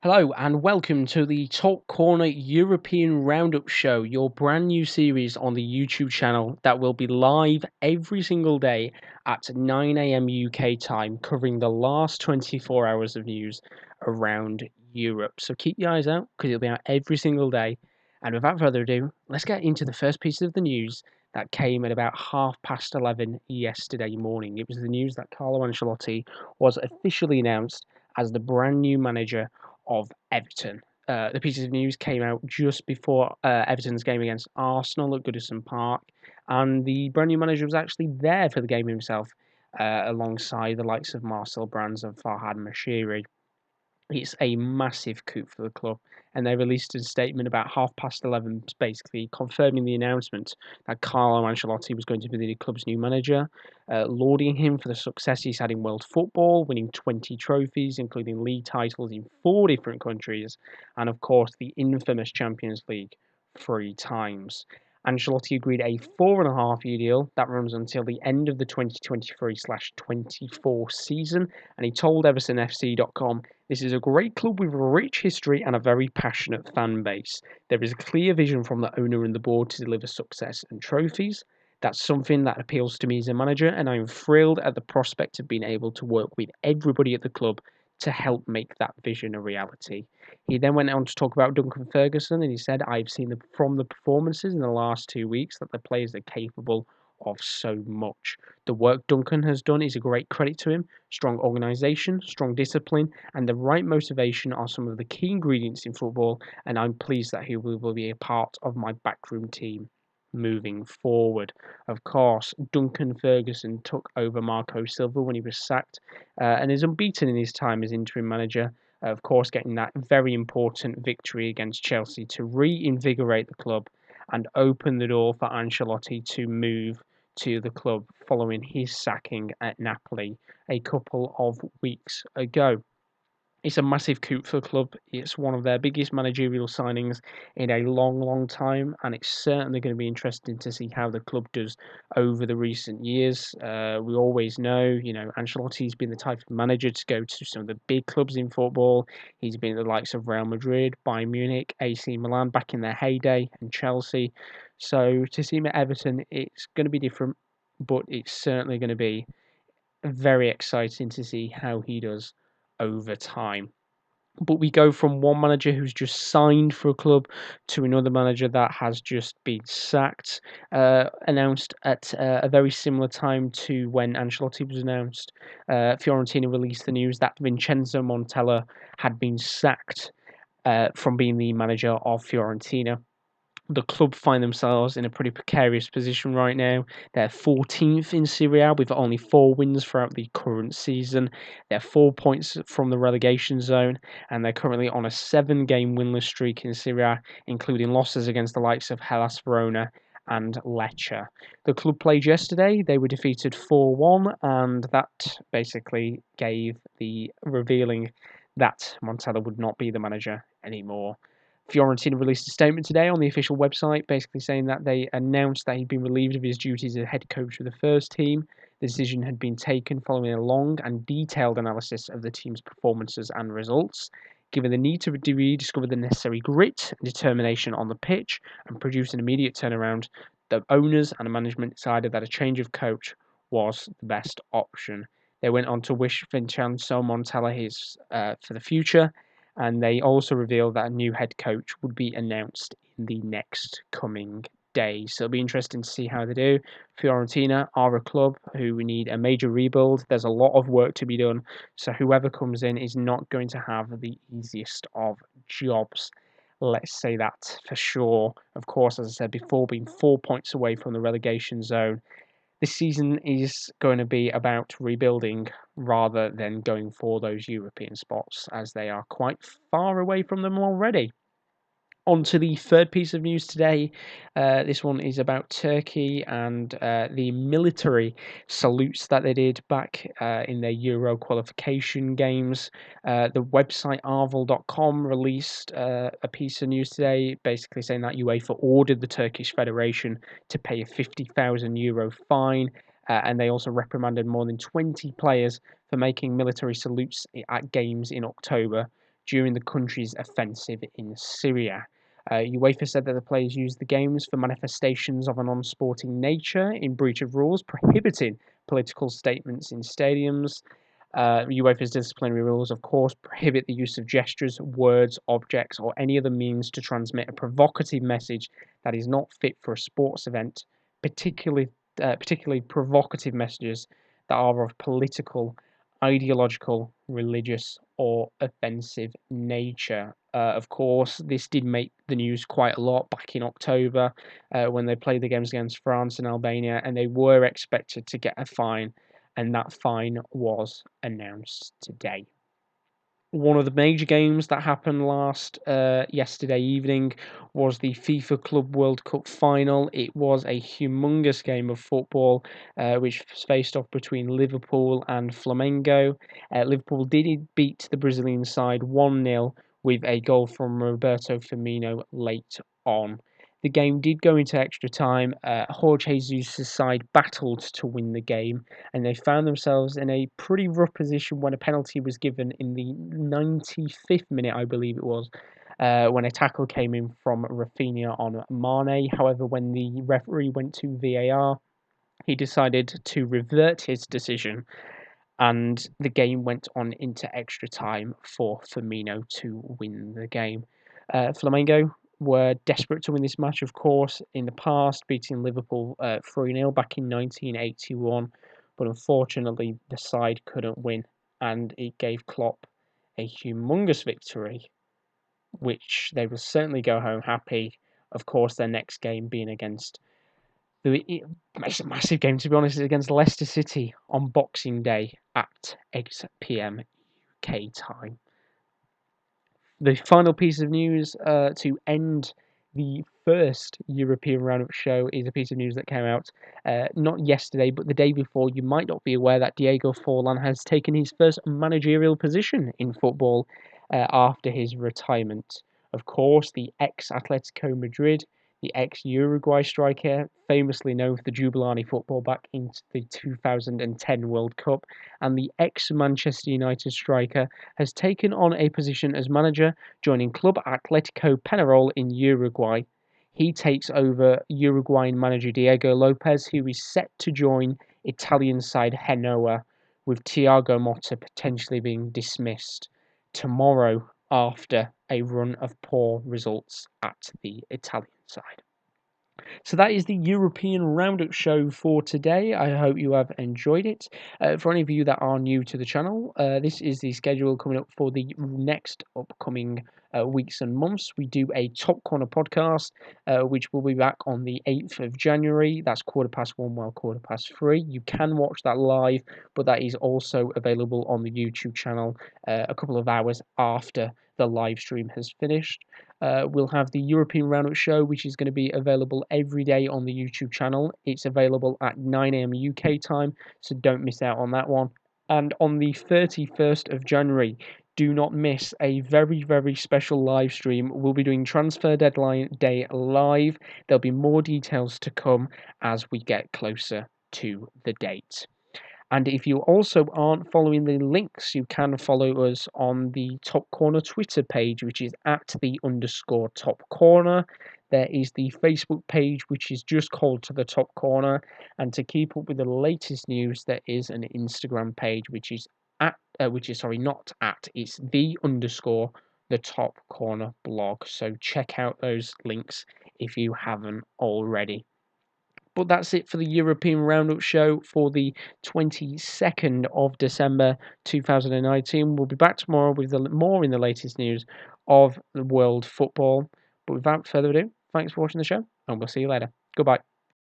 Hello and welcome to the Top Corner European Roundup Show, your brand new series on the YouTube channel that will be live every single day at 9 a.m. UK time, covering the last 24 hours of news around Europe. So keep your eyes out because it'll be out every single day. And without further ado, let's get into the first piece of the news that came at about 11:30 yesterday morning. It was the news that Carlo Ancelotti was officially announced as the brand new manager of Everton. The piece of news came out just before Everton's game against Arsenal at Goodison Park, and the brand new manager was actually there for the game himself, alongside the likes of Marcel Brands and Farhad Mashiri. It's a massive coup for the club, and they released a statement about 11:30, basically confirming the announcement that Carlo Ancelotti was going to be the club's new manager, lauding him for the success he's had in world football, winning 20 trophies, including league titles in 4 different countries, and of course the infamous Champions League 3 times. Ancelotti agreed a 4.5 year deal that runs until the end of the 2023/24 season, and he told EversonFC.com, "This is a great club with a rich history and a very passionate fan base. There is a clear vision from the owner and the board to deliver success and trophies. That's something that appeals to me as a manager, and I'm thrilled at the prospect of being able to work with everybody at the club to help make that vision a reality." He then went on to talk about Duncan Ferguson, and he said, "I've seen from the performances in the last 2 weeks that the players are capable of so much. The work Duncan has done is a great credit to him. Strong organisation, strong discipline, and the right motivation are some of the key ingredients in football, and I'm pleased that he will be a part of my backroom team moving forward." Of course, Duncan Ferguson took over Marco Silva when he was sacked, and is unbeaten in his time as interim manager. Of course, getting that very important victory against Chelsea to reinvigorate the club and open the door for Ancelotti to move to the club following his sacking at Napoli a couple of weeks ago. It's a massive coup for the club. It's one of their biggest managerial signings in a long, long time, and it's certainly going to be interesting to see how the club does over the recent years. We always know, Ancelotti's been the type of manager to go to some of the big clubs in football. He's been at the likes of Real Madrid, Bayern Munich, AC Milan back in their heyday, and Chelsea. So to see him at Everton, it's going to be different, but it's certainly going to be very exciting to see how he does over time. But we go from one manager who's just signed for a club to another manager that has just been sacked, announced at a very similar time to when Ancelotti was announced. Fiorentina released the news that Vincenzo Montella had been sacked from being the manager of Fiorentina. The club find themselves in a pretty precarious position right now. They're 14th in Serie A with only 4 wins throughout the current season. They're 4 points from the relegation zone, and they're currently on a 7 game winless streak in Serie A, including losses against the likes of Hellas Verona and Lecce. The club played yesterday. They were defeated 4-1, and that basically gave the revealing that Montella would not be the manager anymore. Fiorentina released a statement today on the official website, basically saying that they announced that he'd been relieved of his duties as head coach of the first team. The decision had been taken following a long and detailed analysis of the team's performances and results. Given the need to rediscover the necessary grit and determination on the pitch and produce an immediate turnaround, the owners and the management decided that a change of coach was the best option. They went on to wish Vincenzo Montella his for the future, and they also revealed that a new head coach would be announced in the next coming days. So it'll be interesting to see how they do. Fiorentina are a club who need a major rebuild. There's a lot of work to be done, so whoever comes in is not going to have the easiest of jobs. Let's say that for sure. Of course, as I said before, being 4 points away from the relegation zone, this season is going to be about rebuilding rather than going for those European spots, as they are quite far away from them already. On to the third piece of news today. This one is about Turkey and the military salutes that they did back in their Euro qualification games. The website arvel.com released a piece of news today basically saying that UEFA ordered the Turkish Federation to pay a €50,000 fine. And they also reprimanded more than 20 players for making military salutes at games in October during the country's offensive in Syria. UEFA said that the players used the games for manifestations of a non-sporting nature in breach of rules prohibiting political statements in stadiums. UEFA's disciplinary rules, of course, prohibit the use of gestures, words, objects, or any other means to transmit a provocative message that is not fit for a sports event, particularly provocative messages that are of political, ideological, religious, or offensive nature. Of course, this did make the news quite a lot back in October when they played the games against France and Albania, and they were expected to get a fine, and that fine was announced today. One of the major games that happened yesterday evening was the FIFA Club World Cup final. It was a humongous game of football, which was faced off between Liverpool and Flamengo. Liverpool did beat the Brazilian side 1-0 with a goal from Roberto Firmino late on. The game did go into extra time. Jorge Jesus' side battled to win the game, and they found themselves in a pretty rough position when a penalty was given in the 95th minute, I believe it was, when a tackle came in from Rafinha on Mane. However, when the referee went to VAR, he decided to revert his decision, and the game went on into extra time for Firmino to win the game. Flamengo were desperate to win this match, of course, in the past, beating Liverpool 3-0 back in 1981, but unfortunately the side couldn't win, and it gave Klopp a humongous victory, which they will certainly go home happy. Of course, their next game being against it's a massive game, to be honest, against Leicester City on Boxing Day at 8 p.m. UK time. The final piece of news to end the first European Roundup show is a piece of news that came out not yesterday, but the day before. You might not be aware that Diego Forlan has taken his first managerial position in football after his retirement. Of course, the ex-Atletico Madrid, the ex-Uruguay striker, famously known for the Jubilani football back in the 2010 World Cup, and the ex-Manchester United striker has taken on a position as manager, joining Club Atletico Penarol in Uruguay. He takes over Uruguayan manager Diego Lopez, who is set to join Italian side Genoa, with Thiago Motta potentially being dismissed tomorrow after a run of poor results at the Italian side. So that is the European Roundup Show for today. I hope you have enjoyed it. For any of you that are new to the channel, this is the schedule coming up for the next upcoming weeks and months. We do a Top Corner podcast, which will be back on the 8th of January. That's 1:15, while 3:15. You can watch that live, but that is also available on the YouTube channel a couple of hours after the live stream has finished. We'll have the European Roundup Show, which is going to be available every day on the YouTube channel. It's available at 9 a.m. UK time, so don't miss out on that one. And on the 31st of January, do not miss a very, very special live stream. We'll be doing Transfer Deadline Day live. There'll be more details to come as we get closer to the date. And if you also aren't following the links, you can follow us on the Top Corner Twitter page, which is at @_Top Corner. There is the Facebook page, which is just called To The Top Corner. And to keep up with the latest news, there is an Instagram page, which is it's the Top Corner blog. So check out those links if you haven't already. But that's it for the European Roundup Show for the 22nd of December 2019. We'll be back tomorrow with more in the latest news of the world football. But without further ado, thanks for watching the show, and we'll see you later. Goodbye.